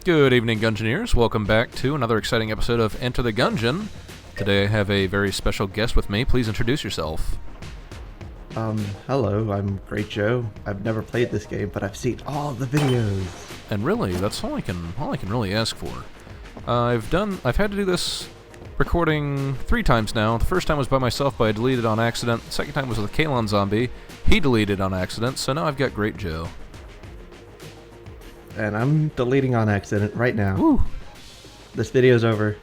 Good evening, Gungeoneers. Welcome back to another exciting episode of Enter the Gungeon. Today I have a very special guest with me. Please introduce yourself. Hello, I'm Great Joe. I've never played this game, but I've seen all the videos. And really, that's all I can really ask for. I've had to do this recording 3 times now. The first time was by myself, but I deleted on accident. The second time was with a Kalon zombie. He deleted on accident, so now I've got Great Joe. And I'm deleting on accident right now. Woo! This video's over.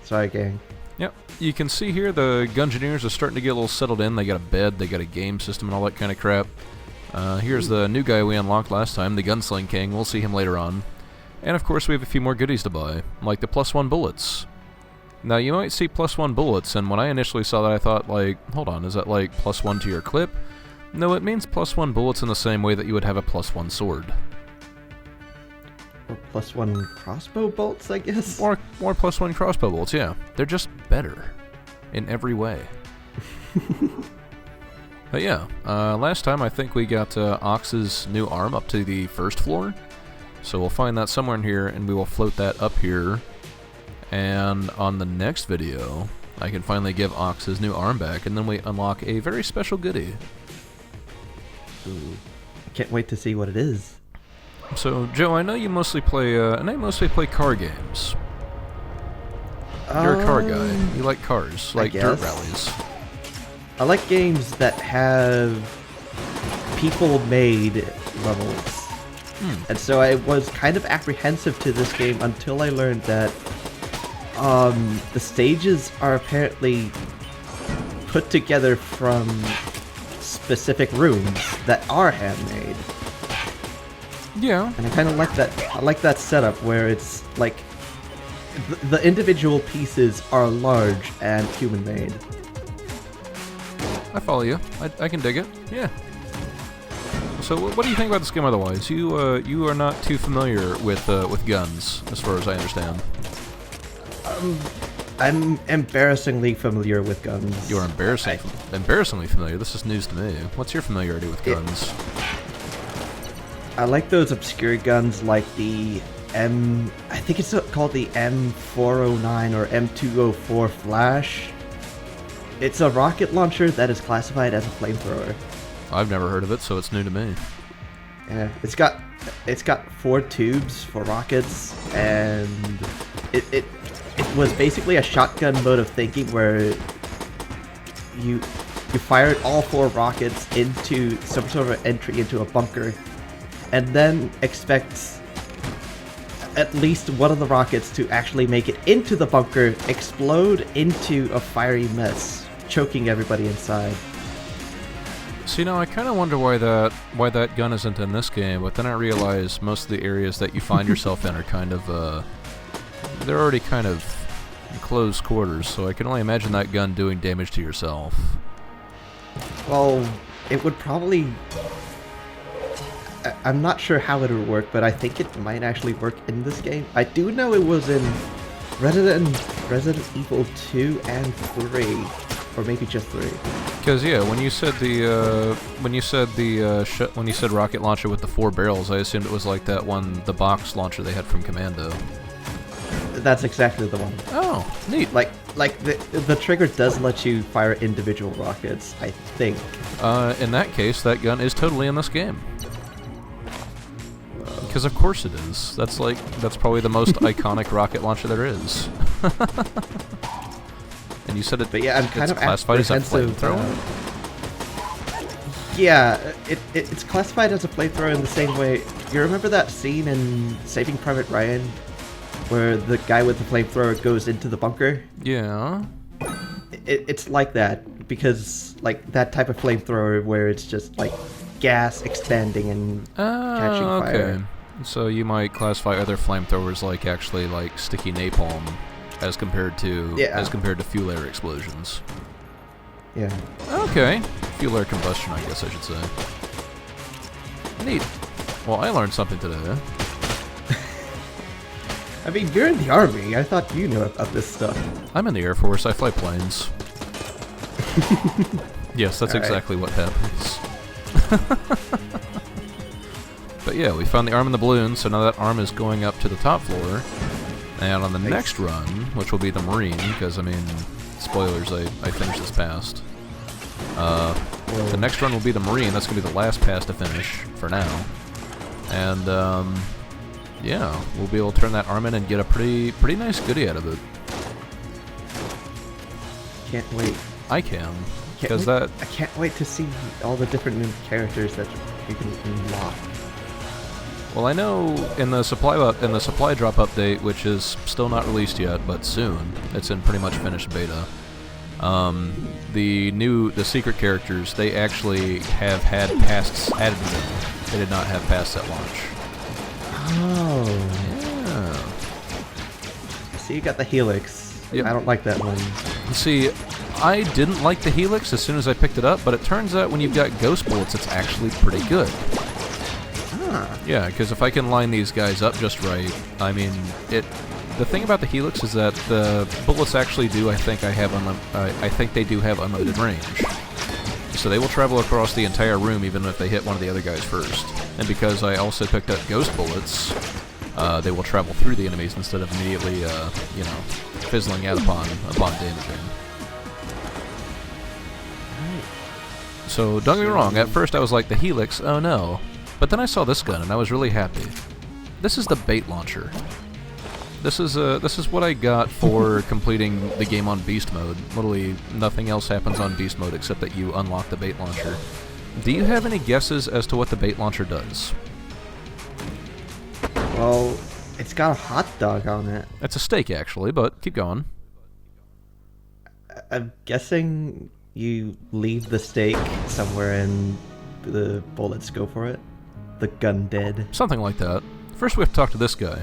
Sorry, gang. Yep. You can see here the Gungeoneers are starting to get a little settled in. They got a bed, they got a game system and all that kind of crap. Here's the new guy we unlocked last time, the Gunsling King. We'll see him later on. And of course we have a few more goodies to buy, like the +1 bullets. Now you might see +1 bullets, and when I initially saw that I thought, like, hold on, is that like +1 to your clip? No, it means +1 bullets in the same way that you would have a +1 sword. Or +1 crossbow bolts, I guess? Or +1 crossbow bolts, yeah. They're just better. In every way. But yeah, last time I think we got Ox's new arm up to the first floor. So we'll find that somewhere in here, and we will float that up here. And on the next video, I can finally give Ox his new arm back, and then we unlock a very special goodie. Ooh. I can't wait to see what it is. So, Joe, I know you mostly play, car games. You're a car guy. You like cars, like dirt rallies. I like games that have people-made levels. And so I was kind of apprehensive to this game until I learned that the stages are apparently put together from specific rooms that are handmade. Yeah. And I kind of like that. I like that setup where it's like the individual pieces are large and human-made. I follow you. I can dig it. Yeah. So what do you think about this game otherwise? You are not too familiar with guns, as far as I understand. I'm embarrassingly familiar with guns. You're embarrassingly familiar. This is news to me. What's your familiarity with guns? I like those obscure guns like the I think it's called the M409 or M204 Flash. It's a rocket launcher that is classified as a flamethrower. I've never heard of it, so it's new to me. Yeah, it's got 4 tubes for rockets, and it was basically a shotgun mode of thinking where you fired all 4 rockets into some sort of entry into a bunker, and then expect at least one of the rockets to actually make it into the bunker, explode into a fiery mess, choking everybody inside. See, now I kind of wonder why that gun isn't in this game, but then I realize most of the areas that you find yourself in are kind of, they're already kind of in close quarters, so I can only imagine that gun doing damage to yourself. Well, it would probably... I'm not sure how it would work, but I think it might actually work in this game. I do know it was in Resident Evil 2 and 3, or maybe just 3. Because yeah, when you said rocket launcher with the 4 barrels, I assumed it was like that one, the box launcher they had from Commando. That's exactly the one. Oh, neat. Like the trigger does let you fire individual rockets, I think. In that case, that gun is totally in this game. Because of course it is. That's probably the most iconic rocket launcher there is. And you said it. But yeah, I'm kind of classified as a flamethrower. Yeah, it's classified as a flamethrower in the same way. You remember that scene in Saving Private Ryan, where the guy with the flamethrower goes into the bunker? Yeah. It's like that, because like that type of flamethrower where it's just like gas expanding and catching fire. So you might classify other flamethrowers like actually like sticky napalm as compared to fuel air explosions. Yeah. Okay. Fuel air combustion, I guess I should say. Neat. Well, I learned something today. I mean, you're in the Army. I thought you knew about this stuff. I'm in the Air Force. I fly planes. Yes, that's exactly what happens. But yeah, we found the arm and the balloon, so now that arm is going up to the top floor. And on the next run, which will be the Marine, because, I mean, spoilers, I finished this past. The next run will be the Marine. That's going to be the last pass to finish, for now. And, yeah, we'll be able to turn that arm in and get a pretty nice goodie out of it. Can't wait. I can. I can't wait to see all the different new characters that you can unlock. Well, I know in the supply drop update, which is still not released yet, but soon, it's in pretty much finished beta. The secret characters, they actually have had pasts added to them. They did not have pasts at launch. Oh. Yeah. So you got the Helix. Yep. I don't like that one. See, I didn't like the Helix as soon as I picked it up, but it turns out when you've got ghost bullets, it's actually pretty good. Yeah, because if I can line these guys up just right, I mean, the thing about the Helix is that the bullets actually do, I think they do have unlimited range. So they will travel across the entire room even if they hit one of the other guys first. And because I also picked up ghost bullets, they will travel through the enemies instead of immediately, fizzling out upon damaging. So don't get me wrong, at first I was like, the Helix, oh no. But then I saw this gun, and I was really happy. This is the bait launcher. This is what I got for completing the game on beast mode. Literally, nothing else happens on beast mode except that you unlock the bait launcher. Do you have any guesses as to what the bait launcher does? Well, it's got a hot dog on it. It's a steak, actually, but keep going. I'm guessing you leave the steak somewhere and the bullets go for it. The gun dead. Something like that. First we have to talk to this guy.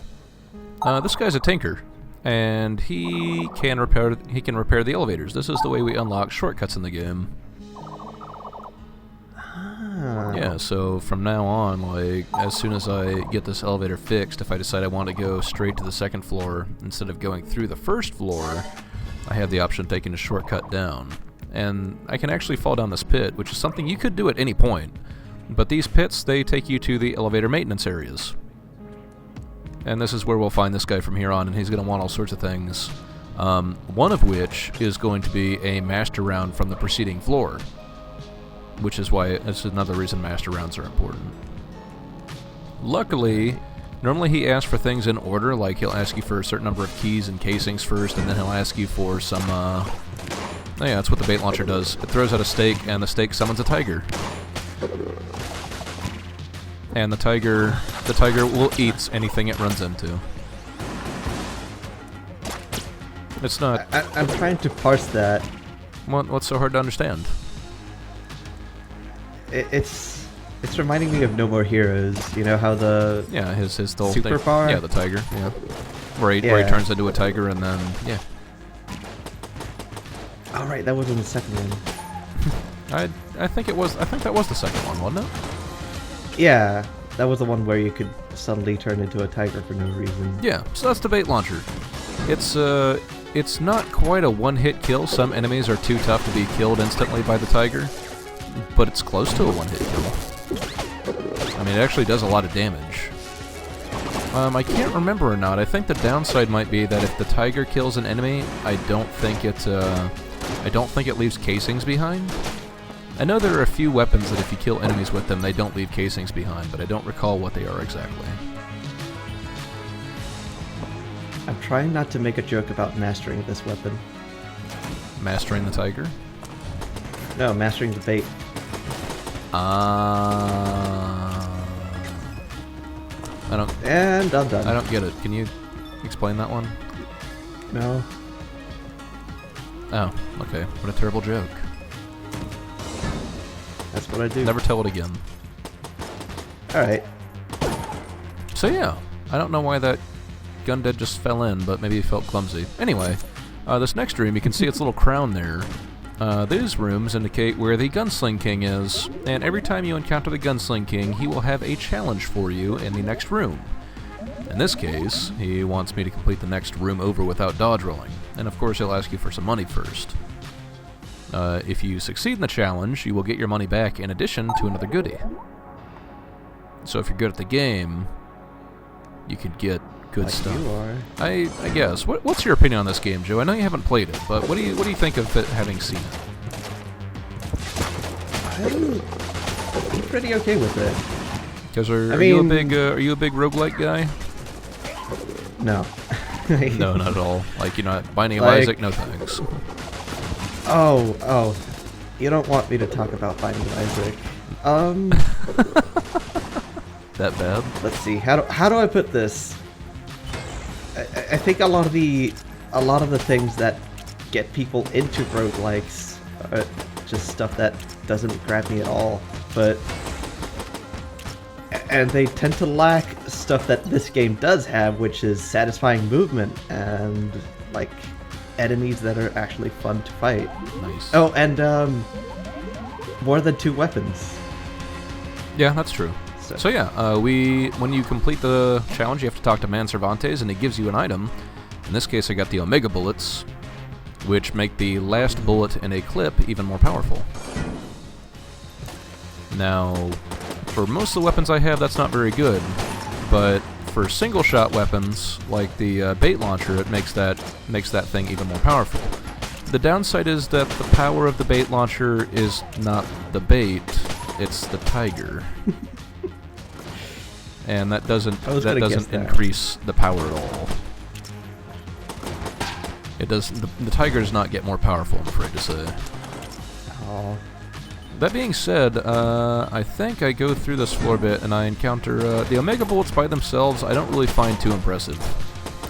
This guy's a tinker, and he can repair the elevators. This is the way we unlock shortcuts in the game. Yeah, so from now on, like, as soon as I get this elevator fixed, if I decide I want to go straight to the second floor instead of going through the first floor, I have the option of taking a shortcut down. And I can actually fall down this pit, which is something you could do at any point. But these pits, they take you to the elevator maintenance areas. And this is where we'll find this guy from here on, and he's going to want all sorts of things. One of which is going to be a master round from the preceding floor. Which is why it's another reason master rounds are important. Luckily, normally he asks for things in order, like he'll ask you for a certain number of keys and casings first, and then he'll ask you for some, oh yeah, that's what the bait launcher does. It throws out a steak, and the steak summons a tiger. And the tiger will eat anything it runs into. It's not... I'm trying to parse that. What's so hard to understand? It's reminding me of No More Heroes. You know how the... Yeah, his whole super power? Yeah, the tiger, yeah. Where he turns into a tiger and then... Yeah. Oh, right, that wasn't the second one. I think that was the second one, wasn't it? Yeah, that was the one where you could suddenly turn into a tiger for no reason. Yeah, so that's the bait launcher. It's not quite a one-hit kill. Some enemies are too tough to be killed instantly by the tiger, but it's close to a one-hit kill. I mean, it actually does a lot of damage. I can't remember or not. I think the downside might be that if the tiger kills an enemy, I don't think it leaves casings behind. I know there are a few weapons that if you kill enemies with them, they don't leave casings behind, but I don't recall what they are exactly. I'm trying not to make a joke about mastering this weapon. Mastering the tiger? No, mastering the bait. And I'm done. I don't get it. Can you explain that one? No. Oh, okay. What a terrible joke. That's what I do. Never tell it again. Alright. So yeah, I don't know why that gun dead just fell in, but maybe he felt clumsy. Anyway, this next room, you can see its little crown there. These rooms indicate where the Gunsling King is, and every time you encounter the Gunsling King, he will have a challenge for you in the next room. In this case, he wants me to complete the next room over without dodge rolling, and of course he'll ask you for some money first. If you succeed in the challenge, you will get your money back in addition to another goodie. So if you're good at the game, you could get good like stuff. You are. I guess. What's your opinion on this game, Joe? I know you haven't played it, but what do you think of it having seen it? I'm pretty okay with it. Because are you a big roguelike guy? No. No, not at all. Like, you're not Binding of Like- Isaac? No thanks. Oh. You don't want me to talk about Binding of Isaac. That bad? Let's see. How do I put this? I think a lot of the things that get people into roguelikes are just stuff that doesn't grab me at all. And they tend to lack stuff that this game does have, which is satisfying movement and like enemies that are actually fun to fight. Nice. Oh, and more than 2 weapons. Yeah, that's true. So yeah, when you complete the challenge, you have to talk to Man Cervantes, and he gives you an item. In this case, I got the Omega Bullets, which make the last bullet in a clip even more powerful. Now, for most of the weapons I have, that's not very good, but for single-shot weapons, like the bait launcher, it makes that thing even more powerful. The downside is that the power of the bait launcher is not the bait, it's the tiger. And that doesn't increase the power at all. It does. The tiger does not get more powerful, I'm afraid to say. Oh. That being said, I think I go through this floor bit and I encounter the Omega Bullets by themselves. I don't really find too impressive.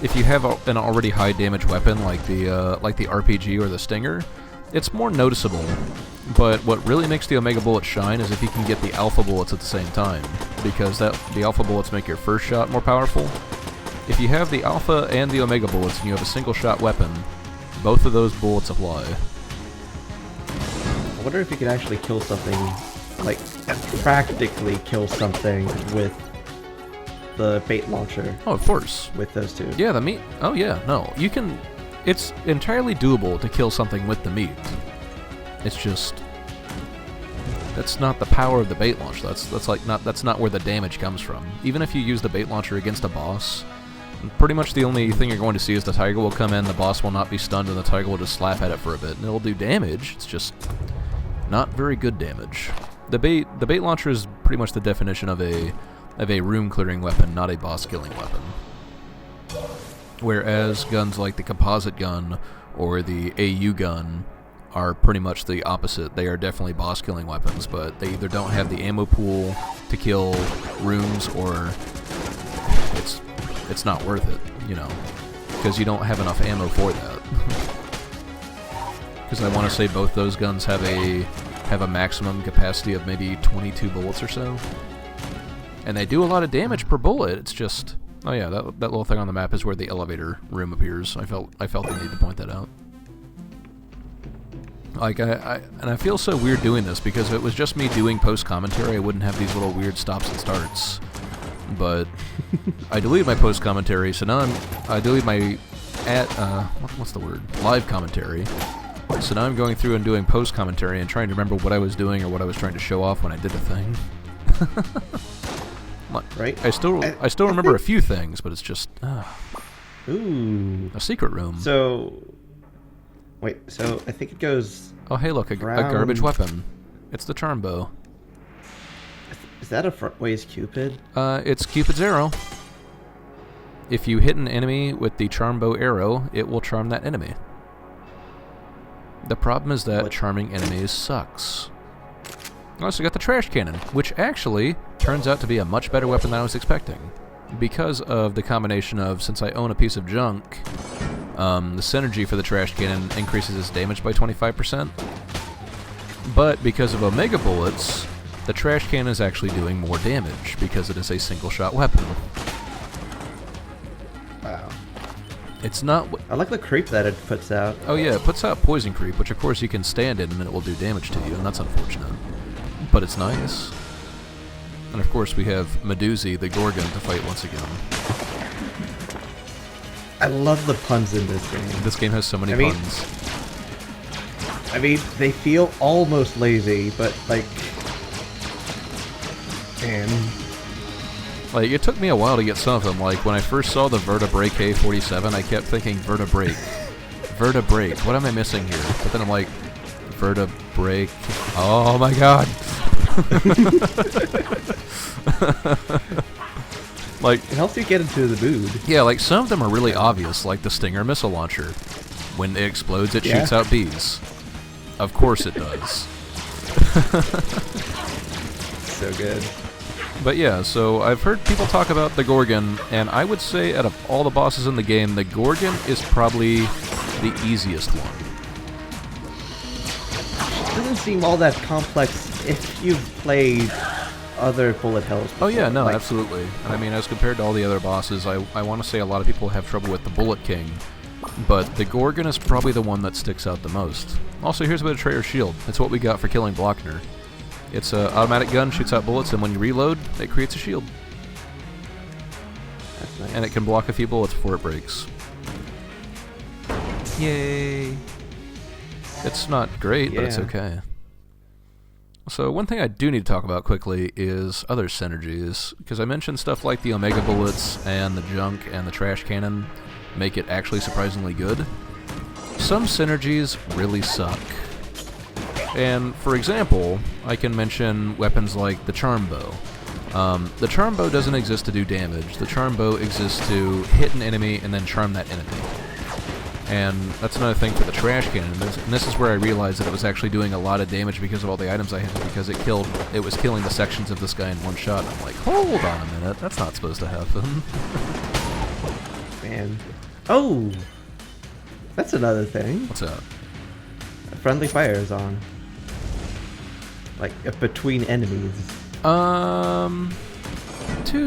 If you have an already high damage weapon like the RPG or the Stinger, it's more noticeable. But what really makes the Omega Bullets shine is if you can get the Alpha Bullets at the same time, because the Alpha Bullets make your first shot more powerful. If you have the Alpha and the Omega Bullets and you have a single shot weapon, both of those bullets apply. I wonder if you could actually kill something, like practically kill something with the bait launcher. Oh, of course. With those two. Yeah, the meat. Oh yeah, no, you can. It's entirely doable to kill something with the meat. It's just that's not the power of the bait launch. That's not where the damage comes from. Even if you use the bait launcher against a boss, pretty much the only thing you're going to see is the tiger will come in, the boss will not be stunned, and the tiger will just slap at it for a bit, and it'll do damage. It's just not very good damage. The bait launcher is pretty much the definition of a room clearing weapon, not a boss killing weapon. Whereas guns like the composite gun or the AU gun are pretty much the opposite. They are definitely boss killing weapons, but they either don't have the ammo pool to kill rooms, or it's not worth it, you know, because you don't have enough ammo for that. Because I want to say both those guns have a maximum capacity of maybe 22 bullets or so, and they do a lot of damage per bullet. It's just, oh yeah, that little thing on the map is where the elevator room appears. I felt the need to point that out. Like, I feel so weird doing this, because if it was just me doing post-commentary, I wouldn't have these little weird stops and starts. But I deleted my post-commentary, so now I deleted my what's the word? Live commentary. So now I'm going through and doing post-commentary and trying to remember what I was doing or what I was trying to show off when I did the thing. Right? I still remember a few things, but it's just Ooh. a secret room. So I think it goes. Oh hey, look, a garbage weapon. It's the charm bow. Is that a front-ways Cupid? It's Cupid's arrow. If you hit an enemy with the charm bow arrow, it will charm that enemy. The problem is that charming enemies sucks. I also got the trash cannon, which actually turns out to be a much better weapon than I was expecting. Because of the combination of, since I own a piece of junk, the synergy for the trash cannon increases its damage by 25%. But because of Omega Bullets, the trash cannon is actually doing more damage because it is a single-shot weapon. Wow. It's not... I like the creep that it puts out. Oh yeah, it puts out poison creep, which of course you can stand in and it will do damage to you, and that's unfortunate. But it's nice. And of course we have Medusi, the Gorgon, to fight once again. I love the puns in this game. This game has so many puns. I mean, they feel almost lazy, but like... Man. Like, it took me a while to get some of them. Like, when I first saw the Vertebrae K47, I kept thinking Vertebrae. Vertebrae. What am I missing here? But then I'm like, Vertebrae. Oh my god. Like, it helps you get into the mood. Yeah, like, some of them are really obvious, like the Stinger missile launcher. When it explodes, it shoots out bees. Of course it does. So good. But yeah, so I've heard people talk about the Gorgon, and I would say out of all the bosses in the game, the Gorgon is probably the easiest one. It doesn't seem all that complex if you've played other bullet hells before. Oh yeah, no, like, absolutely. And I mean, as compared to all the other bosses, I want to say a lot of people have trouble with the Bullet King, but the Gorgon is probably the one that sticks out the most. Also, here's a bit of Betrayer's Shield. It's what we got for killing Blockner. It's an automatic gun, shoots out bullets, and when you reload, it creates a shield. That's nice. And it can block a few bullets before it breaks. Yay! It's not great, but it's okay. So one thing I do need to talk about quickly is other synergies, because I mentioned stuff like the Omega bullets and the junk and the trash cannon make it actually surprisingly good. Some synergies really suck. And, for example, I can mention weapons like the Charm Bow. The Charm Bow doesn't exist to do damage. The Charm Bow exists to hit an enemy and then charm that enemy. And that's another thing for the Trash Cannon. And this is where I realized that it was actually doing a lot of damage because of all the items I had, because it was killing the sections of this guy in one shot. And I'm like, hold on a minute, that's not supposed to happen. Man. Oh! That's another thing. What's up? Friendly fire is on. Like, between enemies. To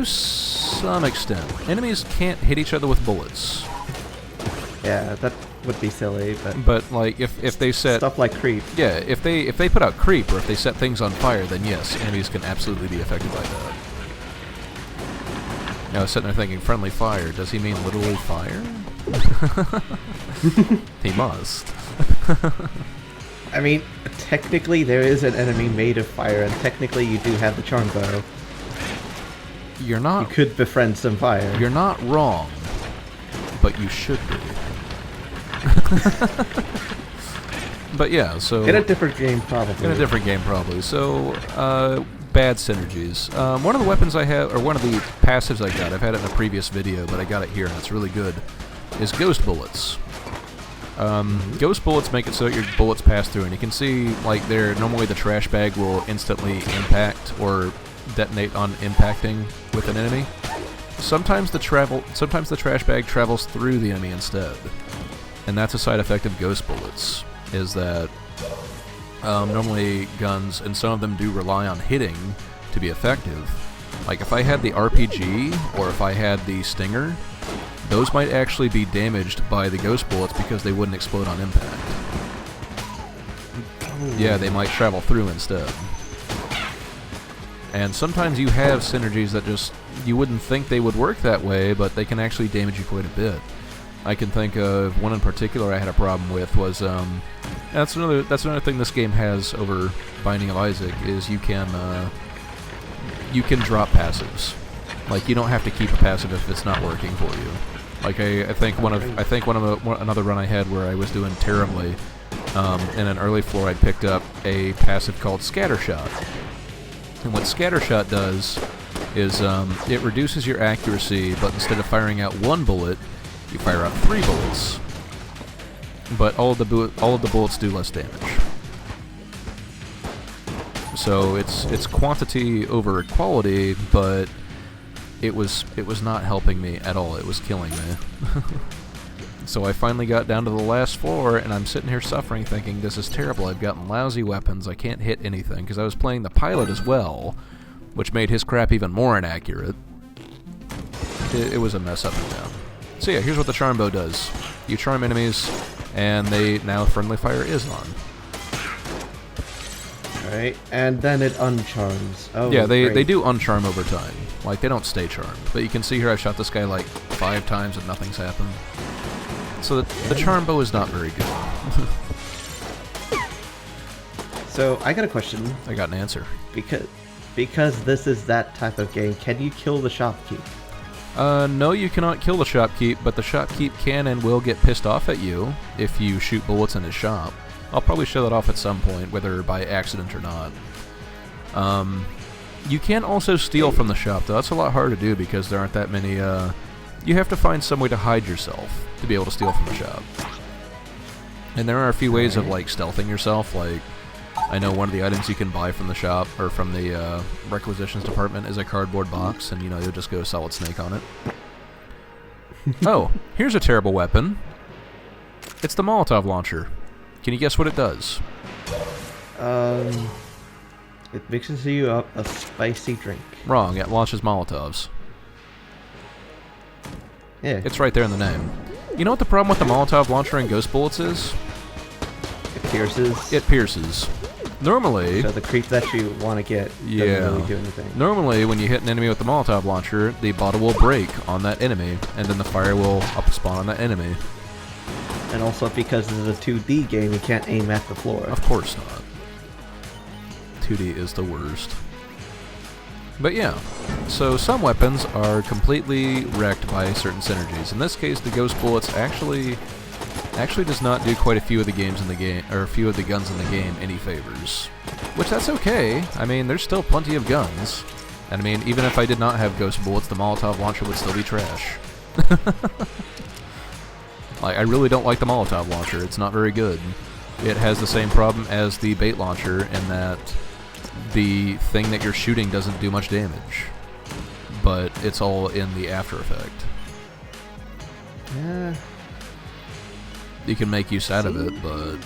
some extent. Enemies can't hit each other with bullets. Yeah, that would be silly, But like, if they set... stuff like creep. Yeah, if they put out creep, or if they set things on fire, then yes, enemies can absolutely be affected by that. Now I was sitting there thinking, friendly fire, does he mean literally fire? He must. I mean, technically there is an enemy made of fire, and technically you do have the Charm Bow. You're not... You could befriend some fire. You're not wrong, but you should be. But yeah, so... In a different game, probably. In a different game, probably. So, bad synergies. One of the weapons I have, or one of the passives I got, I've had it in a previous video, but I got it here, and it's really good, is Ghost Bullets. Ghost Bullets make it so that your bullets pass through, and you can see, like, normally the trash bag will instantly impact or detonate on impacting with an enemy. Sometimes the trash bag travels through the enemy instead. And that's a side effect of Ghost Bullets, is that normally guns, and some of them do rely on hitting to be effective. Like if I had the RPG, or if I had the Stinger, those might actually be damaged by the Ghost Bullets because they wouldn't explode on impact. Yeah, they might travel through instead. And sometimes you have synergies that just, you wouldn't think they would work that way, but they can actually damage you quite a bit. I can think of one in particular I had a problem with was, that's another thing this game has over Binding of Isaac, is you can drop passives. Like, you don't have to keep a passive if it's not working for you. Like, I think another run I had where I was doing terribly, in an early floor I picked up a passive called Scattershot. And what Scattershot does is, it reduces your accuracy, but instead of firing out one bullet, you fire out 3 bullets. But all of the bullets do less damage. So it's quantity over quality, but it was not helping me at all. It was killing me. So I finally got down to the last floor, and I'm sitting here suffering, thinking, this is terrible. I've gotten lousy weapons. I can't hit anything, because I was playing the pilot as well, which made his crap even more inaccurate. It was a mess up and down. So yeah, here's what the Charm Bow does. You charm enemies, and now friendly fire is on. Alright, and then it uncharms. Oh, yeah, they great. do uncharm over time. Like, they don't stay charmed. But you can see here I've shot this guy like 5 times and nothing's happened. So the Charm Bow is not very good. So, I got a question. I got an answer. Because because this is that type of game, can you kill the shopkeep? No, you cannot kill the shopkeep, but the shopkeep can and will get pissed off at you if you shoot bullets in his shop. I'll probably show that off at some point, whether by accident or not. You can also steal from the shop, though. That's a lot harder to do because there aren't that many, you have to find some way to hide yourself to be able to steal from the shop. And there are a few ways of, like, stealthing yourself. Like, I know one of the items you can buy from the shop, or from the requisitions department, is a cardboard box, and, you know, you'll just go Solid Snake on it. Oh, here's a terrible weapon. It's the Molotov launcher. Can you guess what it does? It mixes you up a spicy drink. Wrong, it launches Molotovs. Yeah. It's right there in the name. You know what the problem with the Molotov launcher and Ghost Bullets is? It pierces. It pierces. Normally... So the creep that you want to get doesn't really do anything. Normally, when you hit an enemy with the Molotov launcher, the bottle will break on that enemy, and then the fire will up-spawn on that enemy. And also because this is a 2D game, you can't aim at the floor. Of course not. 2D is the worst. But yeah, so some weapons are completely wrecked by certain synergies. In this case, the Ghost Bullets actually does not do quite a few of the games in the game, or a few of the guns in the game, any favors. Which, that's okay. I mean, there's still plenty of guns. And I mean, even if I did not have Ghost Bullets, the Molotov launcher would still be trash. Like, I really don't like the Molotov launcher. It's not very good. It has the same problem as the bait launcher in that the thing that you're shooting doesn't do much damage. But it's all in the after effect. Yeah. You can make use out of it, but...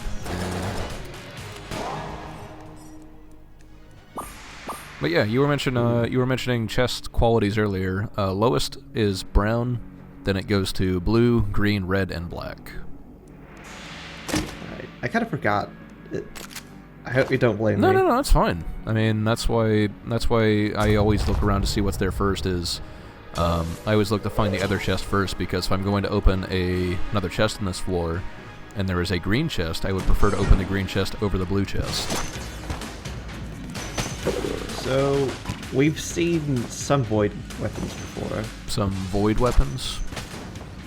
But yeah, you were mentioning chest qualities earlier. Lowest is brown, then it goes to blue, green, red, and black. Right. I kind of forgot. I hope you don't blame me. No, it's fine. I mean, that's why I always look around to see what's there first. I always look to find the other chest first, because if I'm going to open another chest on this floor, and there is a green chest, I would prefer to open the green chest over the blue chest. So, we've seen some void weapons before. Some void weapons?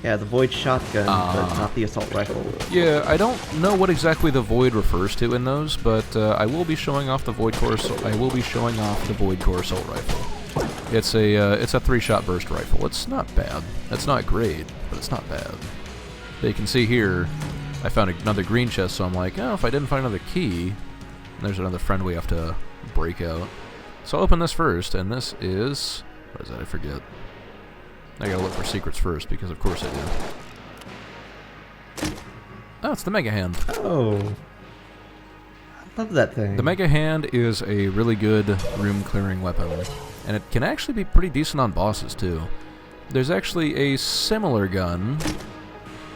Yeah, the void shotgun, but not the assault rifle. Yeah, I don't know what exactly the void refers to in those, but I will be showing off the void core. I will be showing off the void core assault rifle. It's a 3-shot burst rifle. It's not bad. It's not great, but it's not bad. But you can see here, I found another green chest, so I'm like, oh, if I didn't find another key, there's another friend we have to break out. So I'll open this first, and this is... What is that? I forget. I gotta look for secrets first, because of course I do. Oh, it's the Mega Hand. Oh. I love that thing. The Mega Hand is a really good room-clearing weapon, and it can actually be pretty decent on bosses, too. There's actually a similar gun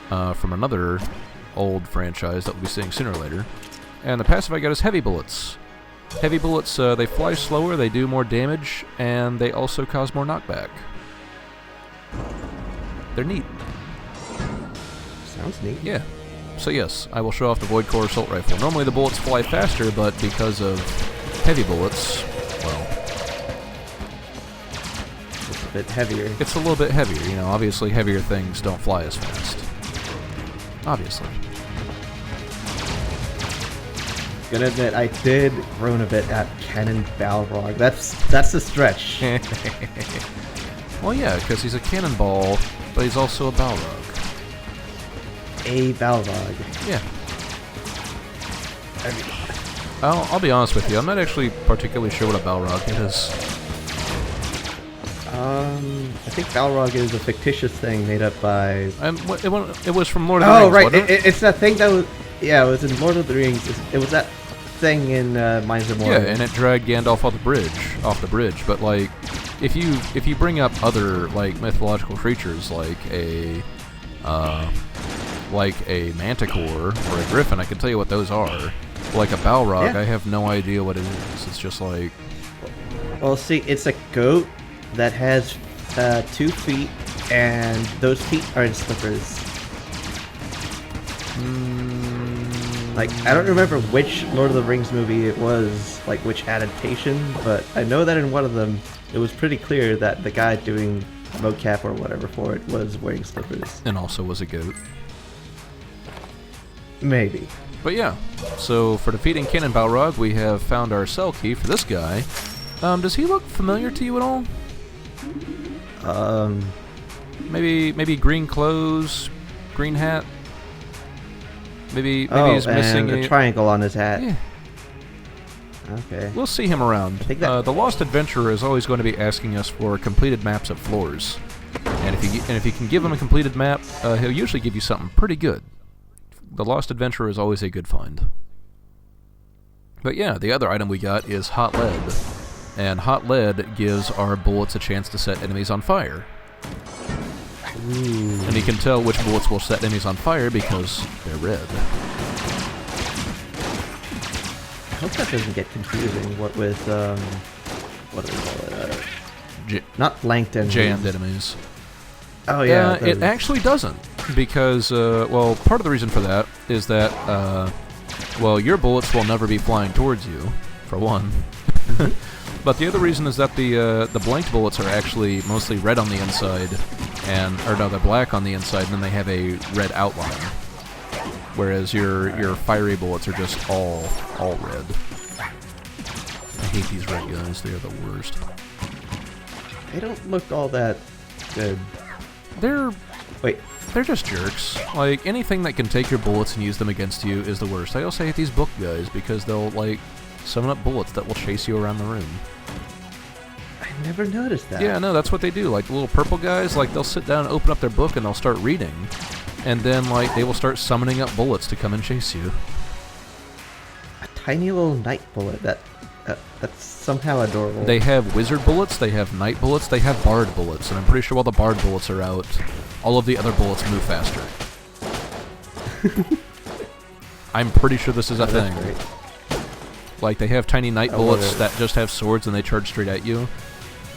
from another old franchise that we'll be seeing sooner or later, and the passive I got is Heavy Bullets. Heavy Bullets, they fly slower, they do more damage, and they also cause more knockback. They're neat. Sounds neat. Yeah. So yes, I will show off the Void Core Assault Rifle. Normally the bullets fly faster, but because of heavy bullets, well... It's a bit heavier. It's a little bit heavier, you know. Obviously heavier things don't fly as fast. Obviously. Gonna admit, I did groan a bit at Cannon Balrog. That's a stretch. Well, yeah, because he's a cannonball, but he's also a Balrog. A Balrog. Yeah. I'll be honest with you. I'm not actually particularly sure what a Balrog is. I think Balrog is a fictitious thing made up by... It was from Lord of the Rings, Oh, right. wasn't it? It's that thing that was... Yeah, it was in Lord of the Rings. It was that thing in Mines of Moria. Yeah, and it dragged Gandalf off the bridge. But like, if you bring up other like mythological creatures like a manticore or a griffin, I can tell you what those are. Like a Balrog, Yeah. I have no idea what it is. It's just like... Well, see, it's a goat that has 2 feet, and those feet are in slippers. Like, I don't remember which Lord of the Rings movie it was, like which adaptation, but I know that in one of them, it was pretty clear that the guy doing mocap or whatever for it was wearing slippers. And also was a goat. Maybe. But yeah, so for defeating Cannon Balrog, we have found our cell key for this guy. Does he look familiar to you at all? Maybe green clothes, green hat. Maybe he's missing a triangle on his hat. Yeah. Okay. We'll see him around. The Lost Adventurer is always going to be asking us for completed maps of floors, and if you can give him a completed map, he'll usually give you something pretty good. The Lost Adventurer is always a good find. But yeah, the other item we got is Hot Lead, and Hot Lead gives our bullets a chance to set enemies on fire. Ooh. And you can tell which bullets will set enemies on fire because they're red. I hope that doesn't get confusing. What with what do we call it? Not blanked enemies. Jammed enemies. Oh yeah. It actually doesn't, because well, part of the reason for that is that well, your bullets will never be flying towards you, for one. But the other reason is that the blanked bullets are actually mostly red on the inside, or no, they're black on the inside, and then they have a red outline. Whereas your fiery bullets are just all red. I hate these red guns; they are the worst. They don't look all that good. They're just jerks. Like, anything that can take your bullets and use them against you is the worst. I also hate these book guys because they'll like summon up bullets that will chase you around the room. I never noticed that. Yeah, no, that's what they do. Like, the little purple guys, like, they'll sit down and open up their book and they'll start reading. And then, like, they will start summoning up bullets to come and chase you. A tiny little night bullet. That's somehow adorable. They have wizard bullets, they have knight bullets, they have bard bullets. And I'm pretty sure while the bard bullets are out, all of the other bullets move faster. I'm pretty sure this is a thing. Great. Like, they have tiny knight bullets that just have swords and they charge straight at you.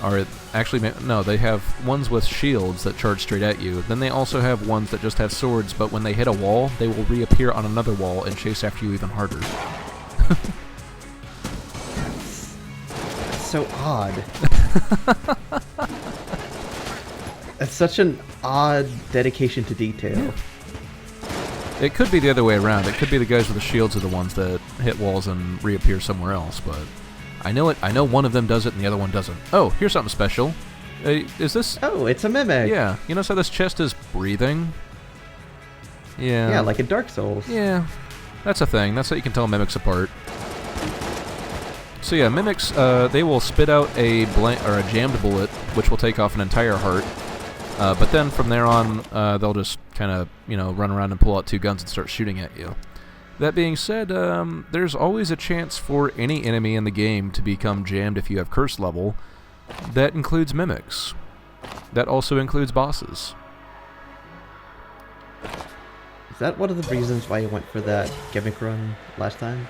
Or, actually, no, they have ones with shields that charge straight at you. Then they also have ones that just have swords, but when they hit a wall, they will reappear on another wall and chase after you even harder. That's so odd. That's such an odd dedication to detail. It could be the other way around. It could be the guys with the shields are the ones that hit walls and reappear somewhere else, but I know it. I know one of them does it and the other one doesn't. Oh, here's something special. Is this... Oh, it's a mimic. Yeah. You notice how this chest is breathing? Yeah. Yeah, like in Dark Souls. Yeah. That's a thing. That's how you can tell mimics apart. So yeah, mimics, they will spit out a jammed bullet, which will take off an entire heart. But then from there on, they'll just kind of, run around and pull out two guns and start shooting at you. That being said, there's always a chance for any enemy in the game to become jammed if you have curse level. That includes mimics. That also includes bosses. Is that one of the reasons why you went for that gimmick run last time?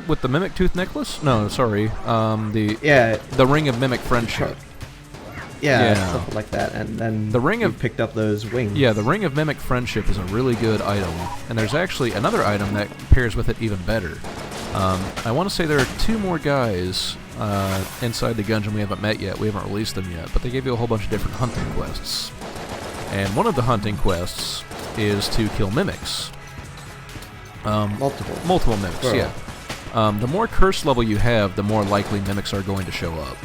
With the Mimic Tooth Necklace? No, sorry. The Ring of Mimic Friendship. Yeah, something like that, and then picked up those wings. Yeah, the Ring of Mimic Friendship is a really good item, and there's actually another item that pairs with it even better. I want to say there are two more guys inside the Gungeon we haven't met yet. We haven't released them yet, but they gave you a whole bunch of different hunting quests. And one of the hunting quests is to kill mimics. Multiple mimics, yeah. The more curse level you have, the more likely mimics are going to show up.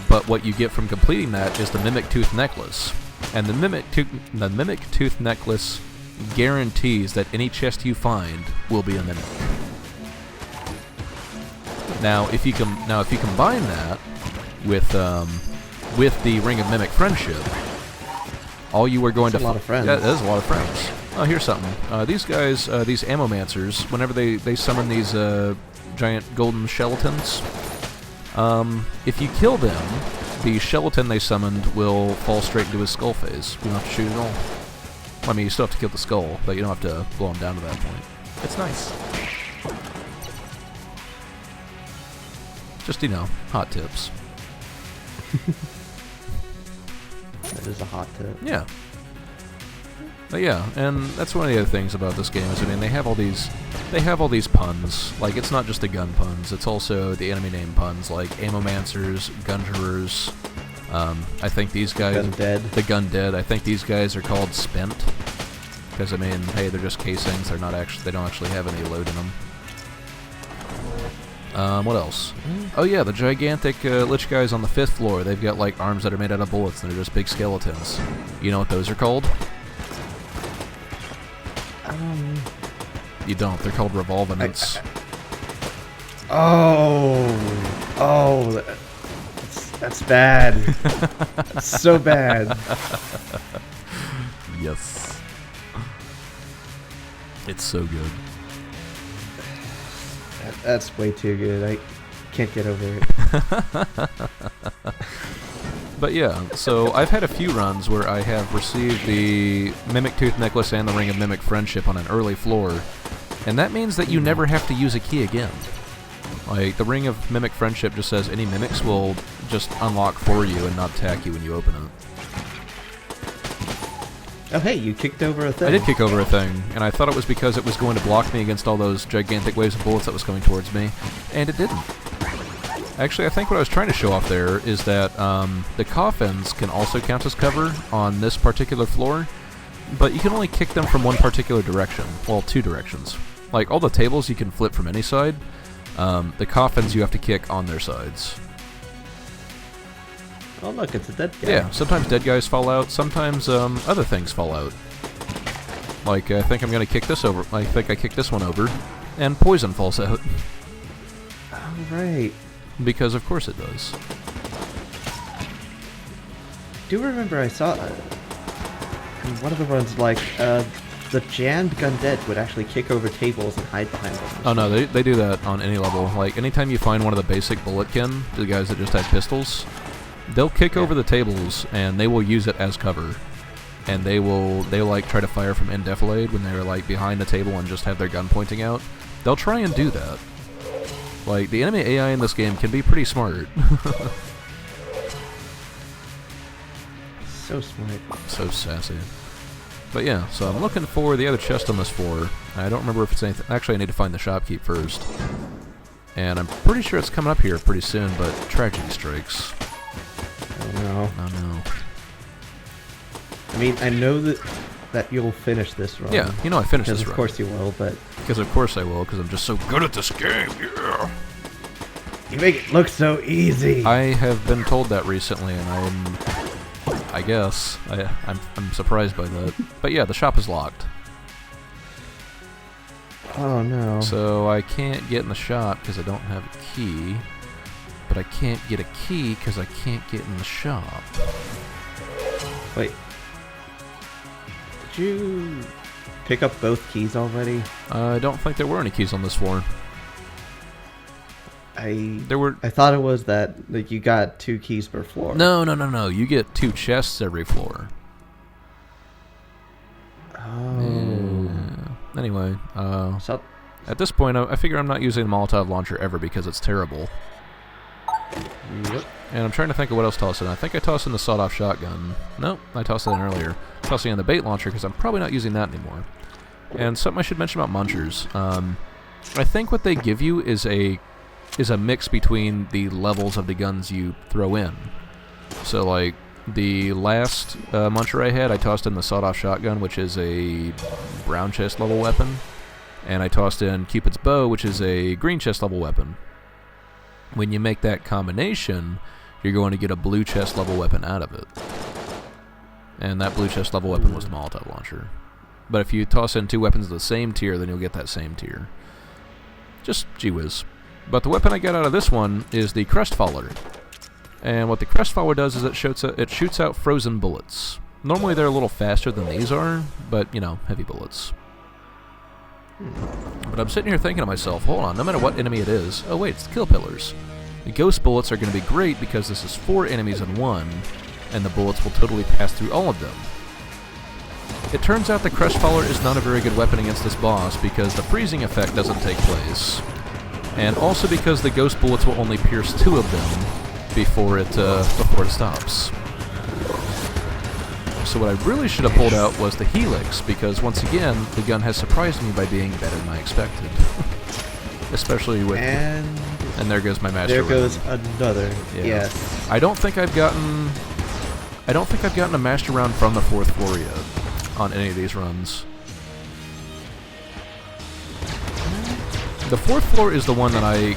But what you get from completing that is the Mimic Tooth Necklace. And the Mimic Tooth Necklace guarantees that any chest you find will be a mimic. Now, if you combine that with the Ring of Mimic Friendship, all you are going to... That's a lot of friends. Yeah, that is a lot of friends. Oh, here's something. These guys, these Ammomancers, whenever they summon these giant golden skeletons, if you kill them, the skeleton they summoned will fall straight into his skull phase. You don't have to shoot at all. Well, I mean, you still have to kill the skull, but you don't have to blow him down to that point. It's nice. Just, hot tips. That is a hot tip. Yeah. But yeah, and that's one of the other things about this game is, I mean, they have all these puns. Like, it's not just the gun puns, it's also the enemy name puns, like Ammomancers, Gungerers. I think these guys, the Gun-Dead, I think these guys are called Spent. Because, I mean, hey, they're just casings, they don't actually have any load in them. What else? Oh yeah, the gigantic Lich guys on the 5th floor, they've got, like, arms that are made out of bullets, and they're just big skeletons. You know what those are called? You don't. They're called revolvinates. Oh, that's bad. That's so bad. Yes. It's so good. That's way too good. I can't get over it. But yeah, so I've had a few runs where I have received the Mimic Tooth Necklace and the Ring of Mimic Friendship on an early floor, and that means that you never have to use a key again. Like, the Ring of Mimic Friendship just says any mimics will just unlock for you and not attack you when you open it. Oh hey, you kicked over a thing. I did kick over a thing, and I thought it was because it was going to block me against all those gigantic waves of bullets that was coming towards me, and it didn't. Actually, I think what I was trying to show off there is that the coffins can also count as cover on this particular floor, but you can only kick them from one particular direction. Well, two directions. Like, all the tables you can flip from any side. The coffins you have to kick on their sides. Oh look, it's a dead guy. Yeah, sometimes dead guys fall out, sometimes other things fall out. Like, I think I'm going to kick this over. I think I kicked this one over, and poison falls out. Oh, right. Because of course it does. I do remember I saw in one of the runs, like, the jammed Gun-Dead would actually kick over tables and hide behind them. Oh no, they do that on any level. Like, anytime you find one of the basic bulletkin, the guys that just have pistols, they'll kick over the tables and they will use it as cover. And they'll like try to fire from indefilade when they're like behind the table and just have their gun pointing out. They'll try and do that. Like, the enemy AI in this game can be pretty smart. So smart. So sassy. But yeah, so I'm looking for the other chest on this floor. I don't remember if it's anything. Actually, I need to find the shopkeep first. And I'm pretty sure it's coming up here pretty soon, but tragedy strikes. Oh no. Oh no. I mean, I know that you'll finish this run. Yeah, you know I finished this run. Of course you will, but... Because of course I will, because I'm just so good at this game, yeah! You make it look so easy! I have been told that recently, and I guess. I'm surprised by that. But yeah, the shop is locked. Oh no. So I can't get in the shop because I don't have a key. But I can't get a key because I can't get in the shop. Wait. Did you pick up both keys already? I don't think there were any keys on this floor. I I thought it was that, like, you got 2 keys per floor. No. You get 2 chests every floor. Oh. Yeah. Anyway, So, at this point, I figure I'm not using the Molotov launcher ever because it's terrible. yep. And I'm trying to think of what else to toss in. I think I tossed in the sawed-off shotgun. Nope, I tossed it in earlier. Tossing in the bait launcher because I'm probably not using that anymore. And something I should mention about munchers. I think what they give you is a mix between the levels of the guns you throw in. So, like, the last muncher I had, I tossed in the sawed-off shotgun, which is a brown chest level weapon. And I tossed in Cupid's bow, which is a green chest level weapon. When you make that combination, you're going to get a blue chest level weapon out of it. And that blue chest level weapon was the Molotov launcher. But if you toss in 2 weapons of the same tier, then you'll get that same tier. Just gee whiz. But the weapon I got out of this one is the Crestfaller. And what the Crestfaller does is it shoots out frozen bullets. Normally they're a little faster than these are, but, you know, heavy bullets. But I'm sitting here thinking to myself, hold on, no matter what enemy it is... Oh wait, it's the kill pillars. The ghost bullets are going to be great because this is 4 enemies in one, and the bullets will totally pass through all of them. It turns out the Crestfaller is not a very good weapon against this boss because the freezing effect doesn't take place. And also because the ghost bullets will only pierce 2 of them before it stops. So what I really should have pulled out was the Helix, because once again, the gun has surprised me by being better than I expected. Especially with... And there goes my master There run. goes another. Yeah. Yes. I don't think I've gotten a master round from the 4th floor yet on any of these runs. The 4th floor is the one that I...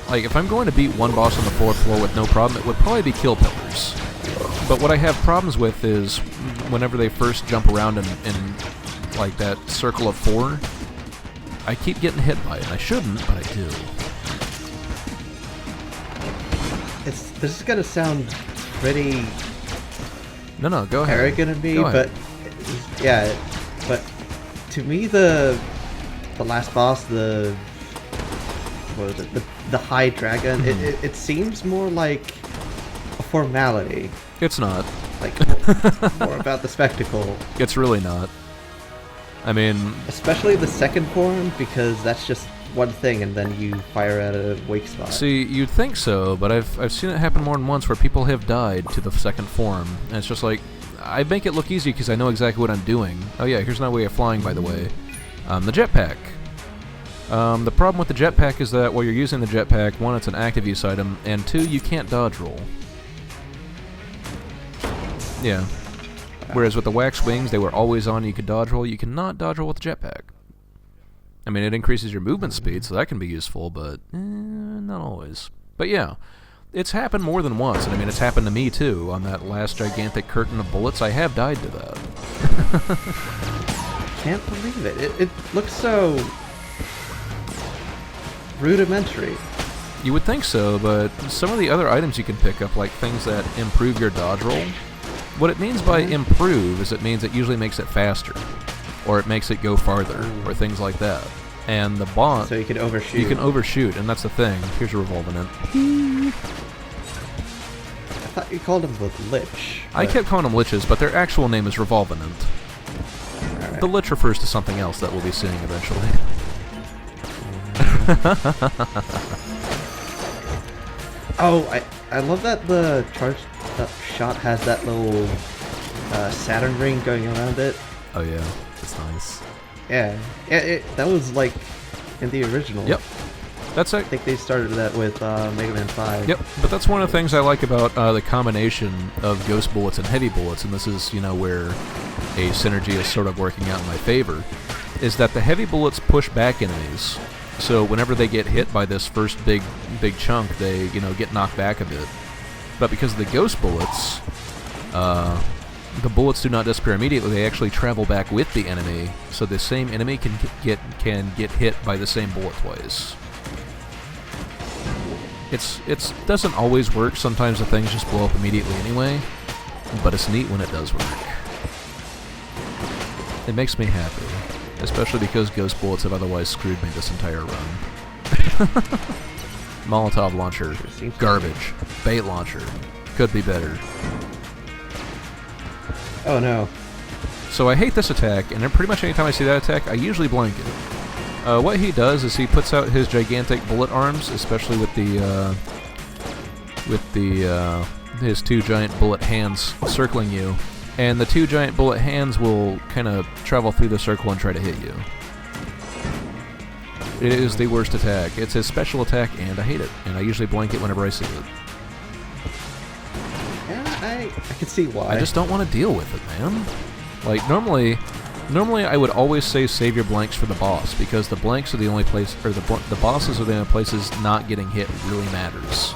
Like, if I'm going to beat one boss on the 4th floor with no problem, it would probably be Kill Pillars. But what I have problems with is whenever they first jump around in like, that circle of 4, I keep getting hit by it. And I shouldn't, but I do. This is gonna sound pretty No, go ahead. arrogant of me, Go ahead. but yeah, but to me the last boss, what was it? The High Dragon, it seems more like a formality. It's not. Like more about the spectacle. It's really not. I mean... Especially the second form, because that's just one thing, and then you fire at a weak spot. See, you'd think so, but I've seen it happen more than once where people have died to the second form, and it's just like, I make it look easy because I know exactly what I'm doing. Oh yeah, here's another way of flying, by the way. The jetpack. The problem with the jetpack is that while you're using the jetpack, 1, it's an active use item, and 2, you can't dodge roll. Yeah. Whereas with the wax wings, they were always on, you could dodge roll. You cannot dodge roll with the jetpack. I mean, it increases your movement speed, so that can be useful, but not always. But yeah, it's happened more than once, and I mean, it's happened to me too. On that last gigantic curtain of bullets, I have died to that. Can't believe it. It looks so rudimentary. You would think so, but some of the other items you can pick up, like things that improve your dodge roll, what it means by improve is it means it usually makes it faster, or it makes it go farther, or things like that. And the boss... So you can overshoot. You can overshoot, and that's the thing. Here's your revolving. I thought you called them the Lich. I kept calling them Liches, but their actual name is Revolvenant. Right. The Lich refers to something else that we'll be seeing eventually. Oh, I love that the that shot has that little Saturn ring going around it. Oh yeah, that's nice. Yeah, that was like in the original. Yep. That's I think they started that with Mega Man 5. Yep, but that's one of the things I like about the combination of ghost bullets and heavy bullets, and this is, where a synergy is sort of working out in my favor, is that the heavy bullets push back enemies. So whenever they get hit by this first big chunk, they, get knocked back a bit. But because of the ghost bullets, the bullets do not disappear immediately. They actually travel back with the enemy, so the same enemy can get hit by the same bullet twice. It doesn't always work. Sometimes the things just blow up immediately anyway, but it's neat when it does work. It makes me happy, especially because ghost bullets have otherwise screwed me this entire run. Molotov launcher, garbage. Bait launcher, could be better. Oh no. So I hate this attack, and then pretty much anytime I see that attack, I usually blank it. What he does is he puts out his gigantic bullet arms, especially with his 2 giant bullet hands circling you, and the 2 giant bullet hands will kind of travel through the circle and try to hit you. It is the worst attack. It's his special attack, and I hate it, and I usually blank it whenever I see it. Yeah, I can see why. I just don't want to deal with it, man. Like, normally I would always say save your blanks for the boss, because the blanks are the only place, or the bosses are the only places not getting hit really matters.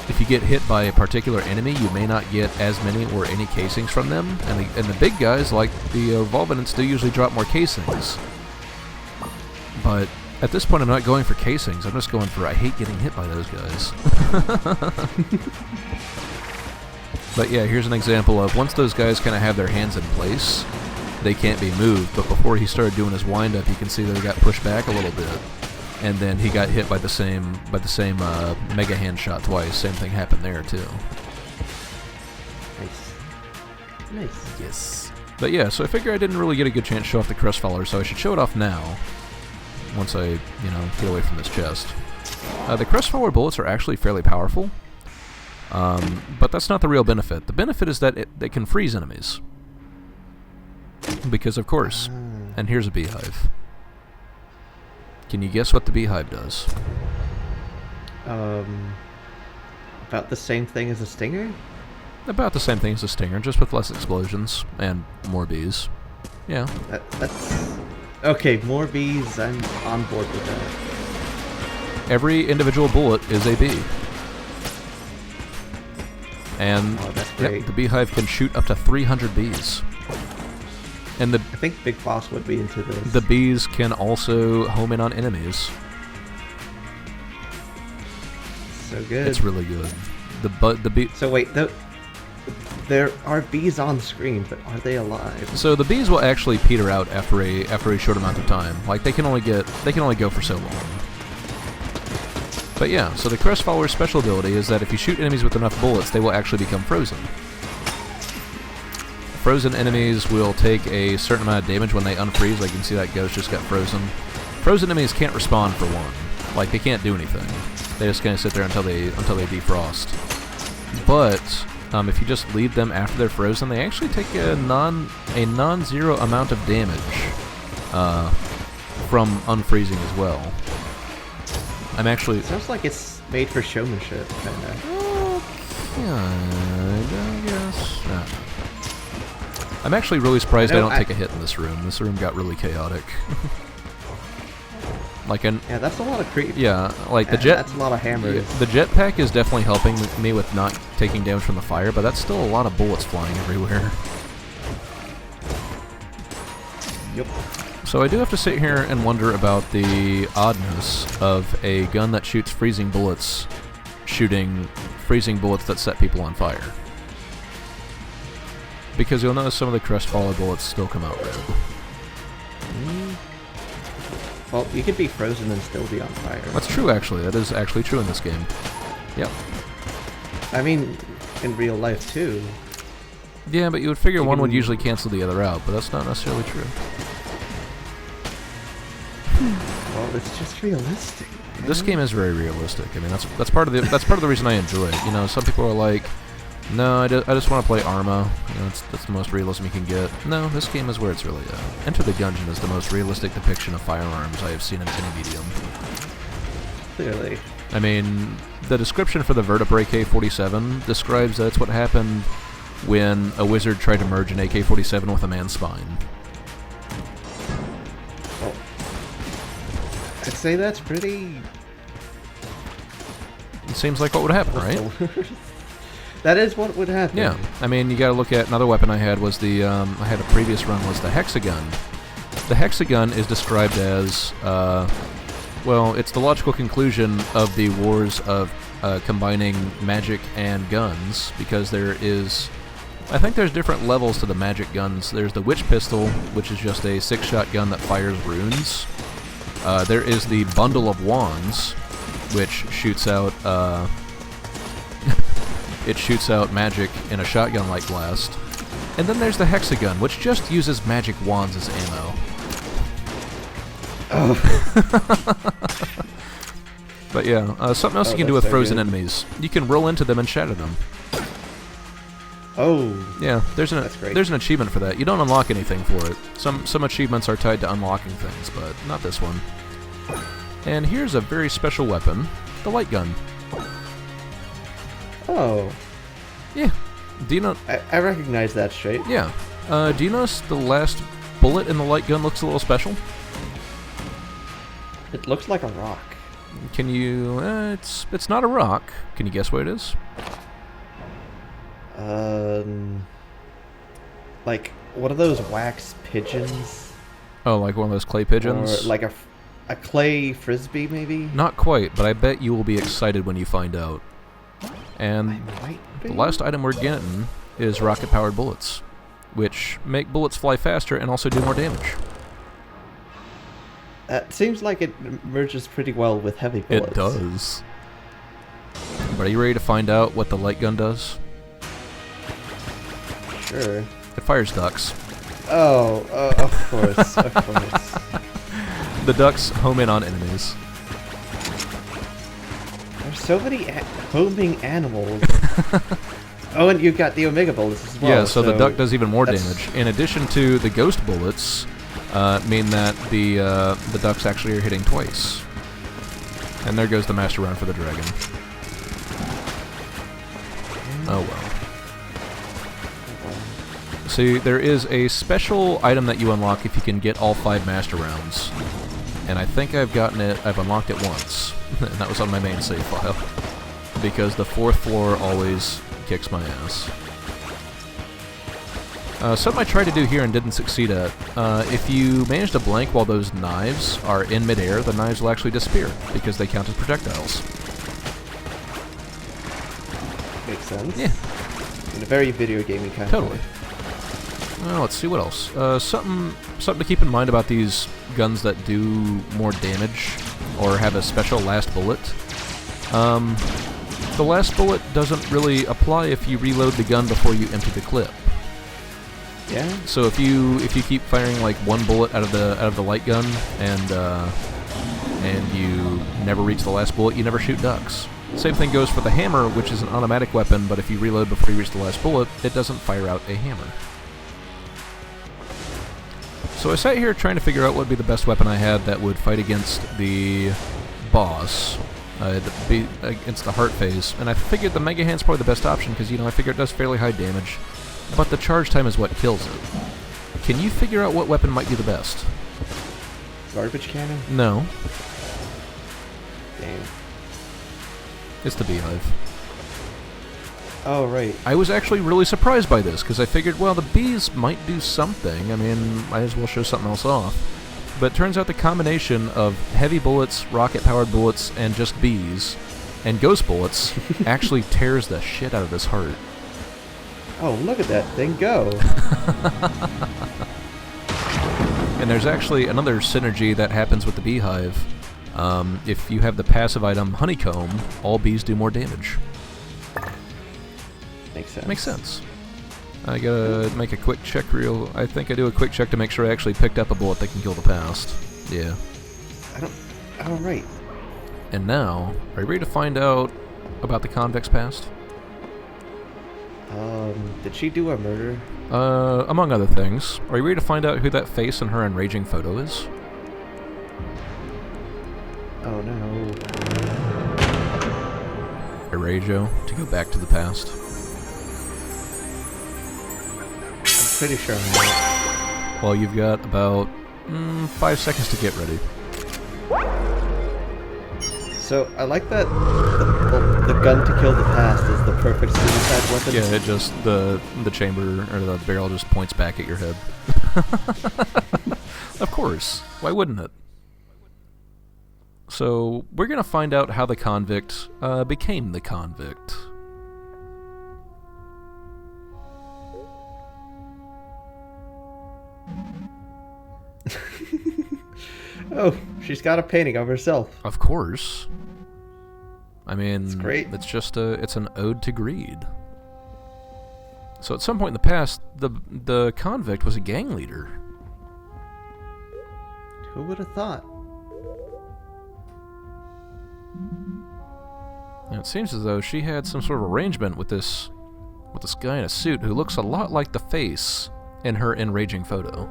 If you get hit by a particular enemy, you may not get as many or any casings from them, and the big guys, like the Revolvenants, do usually drop more casings. But at this point, I'm not going for casings. I'm just going for I hate getting hit by those guys. But yeah, here's an example of once those guys kind of have their hands in place, they can't be moved. But before he started doing his wind-up, you can see that he got pushed back a little bit, and then he got hit by the same mega hand shot twice. Same thing happened there too. Nice. Yes. But yeah, so I figure I didn't really get a good chance to show off the Crestfaller, so I should show it off now. Once I, get away from this chest. The Crestfaller bullets are actually fairly powerful. But that's not the real benefit. The benefit is that they can freeze enemies. Because of course. And here's a beehive. Can you guess what the beehive does? About the same thing as a stinger? About the same thing as a stinger, just with less explosions and more bees. Yeah. That's... Okay, more bees, I'm on board with that. Every individual bullet is a bee. And that's great. the beehive can shoot up to 300 bees. And I think Big Boss would be into this. The bees can also home in on enemies. So good. It's really good. The bee. So wait, there are bees on screen, but are they alive? So the bees will actually peter out after a short amount of time. Like they can only go for so long. But yeah, so the Crest Follower's special ability is that if you shoot enemies with enough bullets, they will actually become frozen. Frozen enemies will take a certain amount of damage when they unfreeze. Like you can see that ghost just got frozen. Frozen enemies can't respawn for one. Like they can't do anything. They just kind of sit there until they defrost. But if you just leave them after they're frozen, they actually take a non-zero amount of damage from unfreezing as well. I'm actually... Sounds like it's made for showmanship, kinda. I guess. I'm actually really surprised I don't take a hit in this room. This room got really chaotic. Yeah, that's a lot of creep. Yeah, like the jet. That's a lot of hammers. The jetpack is definitely helping me with not taking damage from the fire, but that's still a lot of bullets flying everywhere. Yep. So I do have to sit here and wonder about the oddness of a gun that shoots freezing bullets, shooting freezing bullets that set people on fire. Because you'll notice some of the Crestfaller bullets still come out red. Well, you could be frozen and still be on fire. That's true, actually. That is actually true in this game. Yep. I mean, in real life, too. Yeah, but you would figure one would usually cancel the other out, but that's not necessarily true. Well, it's just realistic. Man. This game is very realistic. I mean, that's part of the reason I enjoy it. You know, some people are like, no, I just want to play Arma. You know, that's the most realism you can get. No, this game is where it's really at. Enter the Gungeon is the most realistic depiction of firearms I have seen in any medium. Clearly. I mean, the description for the Vertebra AK-47 describes that it's what happened when a wizard tried to merge an AK-47 with a man's spine. Well, I'd say that's pretty... It seems like what would happen, right? That is what would happen. Yeah, I mean, you gotta look at another weapon I had was the, I had a previous run was the Hexagun. The Hexagun is described as, well, it's the logical conclusion of the wars of combining magic and guns, because there is, I think there's different levels to the magic guns. There's the Witch Pistol, which is just a 6-shot gun that fires runes. There is the Bundle of Wands, which shoots out, it shoots out magic in a shotgun-like blast. And then there's the Hexagun, which just uses magic wands as ammo. Oh. But yeah, something else you can do with frozen enemies. You can roll into them and shatter them. Oh. Yeah, there's an achievement for that. You don't unlock anything for it. Some achievements are tied to unlocking things, but not this one. And here's a very special weapon, the light gun. Oh. Yeah. Do you know? I recognize that shape. Yeah. Do you notice the last bullet in the light gun looks a little special? It looks like a rock. Can you... it's not a rock. Can you guess what it is? Like, what are those wax pigeons? Oh, like one of those clay pigeons? Or like a clay frisbee, maybe? Not quite, but I bet you will be excited when you find out. And the last item we're getting is rocket-powered bullets, which make bullets fly faster and also do more damage. It seems like it merges pretty well with heavy bullets. It does. But are you ready to find out what the light gun does? Sure. It fires ducks. Oh, of course, of course. The ducks home in on enemies. There's so many homing animals. Oh, and you've got the Omega bullets as well. Yeah, so the duck does even more damage. In addition to the ghost bullets, mean that the ducks actually are hitting twice. And there goes the master round for the dragon. Oh well. See, there is a special item that you unlock if you can get all 5 master rounds. And I think I've unlocked it once. And that was on my main save file. Because the 4th floor always kicks my ass. Something I tried to do here and didn't succeed at. If you manage to blank while those knives are in midair, the knives will actually disappear, because they count as projectiles. Makes sense. Yeah. In a very video gaming kind Totally. of way. Well, let's see what else. Something to keep in mind about these guns that do more damage, or have a special last bullet. The last bullet doesn't really apply if you reload the gun before you empty the clip. Yeah. So if you keep firing like one bullet out of the light gun and you never reach the last bullet, you never shoot ducks. Same thing goes for the hammer, which is an automatic weapon, but if you reload before you reach the last bullet, it doesn't fire out a hammer. So I sat here trying to figure out what would be the best weapon I had that would fight against the boss, against the heart phase, and I figured the Mega Hand's probably the best option because, I figure it does fairly high damage, but the charge time is what kills it. Can you figure out what weapon might be the best? Garbage cannon? No. Damn. It's the beehive. Oh, right. I was actually really surprised by this, because I figured, well, the bees might do something. I mean, might as well show something else off. But it turns out the combination of heavy bullets, rocket-powered bullets, and just bees, and ghost bullets, actually tears the shit out of this heart. Oh, look at that thing go! And there's actually another synergy that happens with the beehive. If you have the passive item Honeycomb, all bees do more damage. Makes sense. Makes sense. I gotta make a quick check I think I do a quick check to make sure I actually picked up a bullet that can kill the past. Yeah. Oh, right. And now, are you ready to find out about the convict's past? Did she do a murder? Among other things. Are you ready to find out who that face in her enraging photo is? Oh, no. Erajo, to go back to the past. Pretty sure I'm right. Well, you've got about 5 seconds to get ready. So, I like that the gun to kill the past is the perfect suicide weapon. Yeah, it just, the chamber, or the barrel just points back at your head. Of course. Why wouldn't it? So, we're gonna find out how the convict became the convict. Oh, she's got a painting of herself. Of course. I mean, It's great. It's just it's an ode to greed. So at some point in the past, the convict was a gang leader. Who would have thought? And it seems as though she had some sort of arrangement with this guy in a suit who looks a lot like the face in her enraging photo.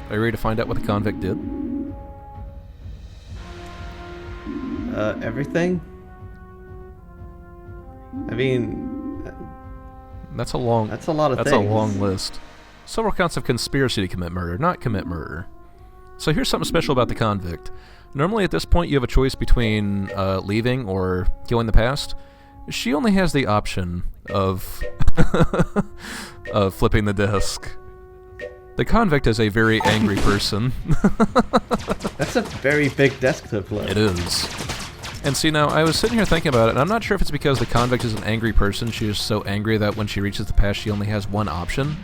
Are you ready to find out what the convict did? Everything? I mean... That's a long... That's a lot of That's things. a long list. Several counts of conspiracy to commit murder, not commit murder. So here's something special about the convict. Normally at this point you have a choice between leaving or killing the past. She only has the option of of flipping the disc. The convict is a very angry person. That's a very big desk to flip. It is. And see, now, I was sitting here thinking about it, and I'm not sure if it's because the convict is an angry person, she is so angry that when she reaches the past she only has one option.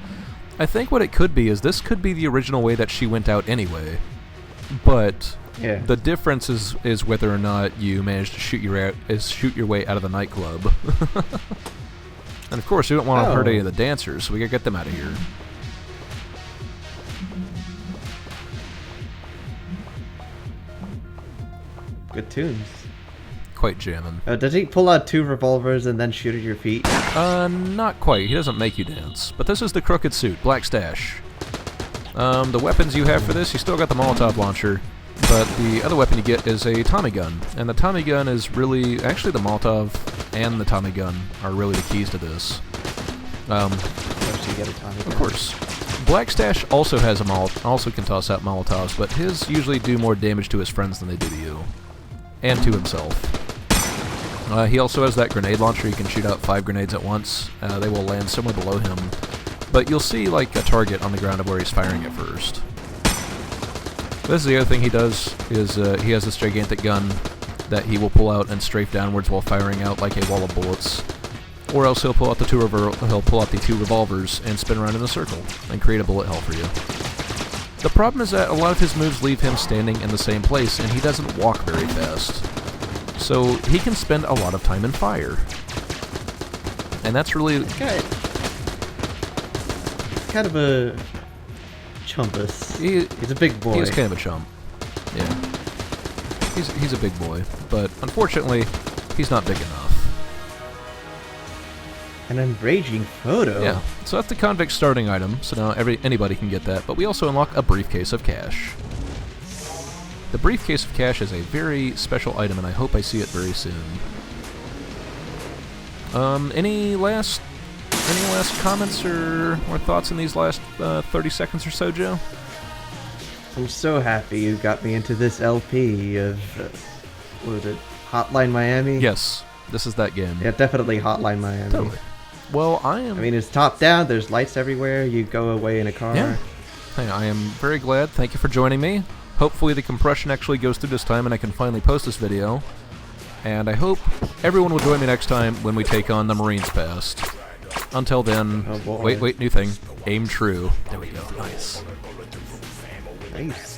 I think what it could be is this could be the original way that she went out anyway. But yeah. The difference is whether or not you manage to shoot your way out of the nightclub. And of course, we don't want to hurt any of the dancers, so we gotta get them out of here. Good tunes. Quite jamming. Does he pull out 2 revolvers and then shoot at your feet? Not quite. He doesn't make you dance. But this is the Crooked Suit, Black Stash. The weapons you have for this, you still got the Molotov launcher, but the other weapon you get is a Tommy gun. And the Tommy gun is really... Actually, the Molotov and the Tommy gun are really the keys to this. Of you get a Tommy gun. Of course. Black Stash also has a also can toss out Molotovs, but his usually do more damage to his friends than they do to you. And to himself. He also has that grenade launcher. He can shoot out 5 grenades at once. They will land somewhere below him. But you'll see like a target on the ground of where he's firing at first. This is the other thing he does, is he has this gigantic gun that he will pull out and strafe downwards while firing out like a wall of bullets. Or else he'll pull out the 2 revolvers and spin around in a circle and create a bullet hell for you. The problem is that a lot of his moves leave him standing in the same place, and he doesn't walk very fast. So he can spend a lot of time in fire. And that's really... Kind of a chumpus. He's a big boy. He's kind of a chump. Yeah. He's a big boy, but unfortunately, he's not big enough. An enraging photo. Yeah, so that's the Convict starting item, so now anybody can get that, but we also unlock a briefcase of cash. The briefcase of cash is a very special item, and I hope I see it very soon. Any last comments or thoughts in these last 30 seconds or so, Joe? I'm so happy you got me into this LP of, what was it, Hotline Miami? Yes, this is that game. Yeah, definitely Hotline Miami. Totally. Well, I mean, it's top down, there's lights everywhere, you go away in a car. Yeah. Hey, I am very glad. Thank you for joining me. Hopefully the compression actually goes through this time and I can finally post this video. And I hope everyone will join me next time when we take on the Marines Past. Until then, oh boy. wait, new thing. Aim true. There we go. Nice. Nice.